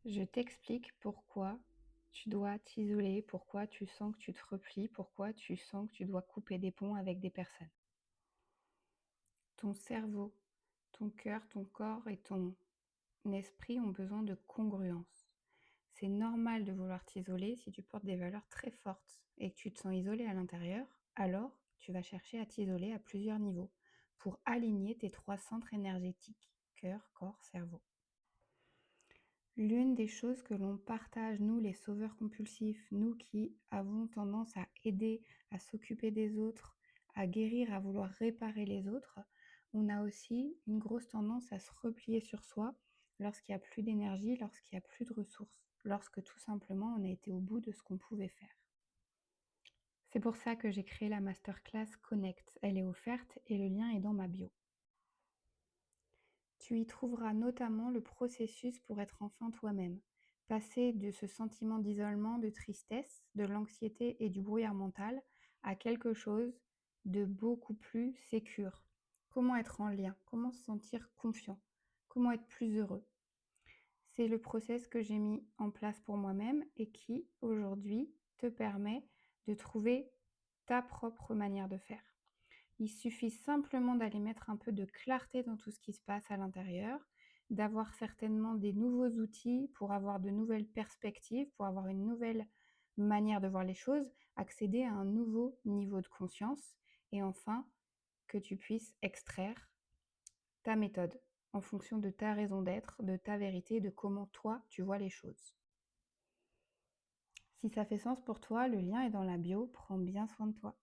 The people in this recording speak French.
Je t'explique pourquoi tu dois t'isoler, pourquoi tu sens que tu te replies, pourquoi tu sens que tu dois couper des ponts avec des personnes. Ton cerveau, ton cœur, ton corps et ton esprit ont besoin de congruence. C'est normal de vouloir t'isoler si tu portes des valeurs très fortes et que tu te sens isolé à l'intérieur, alors tu vas chercher à t'isoler à plusieurs niveaux pour aligner tes trois centres énergétiques, cœur, corps, cerveau. L'une des choses que l'on partage, nous les sauveurs compulsifs, nous qui avons tendance à aider, à s'occuper des autres, à guérir, à vouloir réparer les autres, on a aussi une grosse tendance à se replier sur soi lorsqu'il n'y a plus d'énergie, lorsqu'il n'y a plus de ressources, lorsque tout simplement on a été au bout de ce qu'on pouvait faire. C'est pour ça que j'ai créé la masterclass Connect. Elle est offerte et le lien est dans ma bio. Tu y trouveras notamment le processus pour être enfin toi-même, passer de ce sentiment d'isolement, de tristesse, de l'anxiété et du brouillard mental à quelque chose de beaucoup plus sécure. Comment être en lien, comment se sentir confiant, comment être plus heureux. C'est le process que j'ai mis en place pour moi-même et qui, aujourd'hui, te permet de trouver ta propre manière de faire. Il suffit simplement d'aller mettre un peu de clarté dans tout ce qui se passe à l'intérieur, d'avoir certainement des nouveaux outils pour avoir de nouvelles perspectives, pour avoir une nouvelle manière de voir les choses, accéder à un nouveau niveau de conscience et enfin que tu puisses extraire ta méthode en fonction de ta raison d'être, de ta vérité, de comment toi tu vois les choses. Si ça fait sens pour toi, le lien est dans la bio, prends bien soin de toi.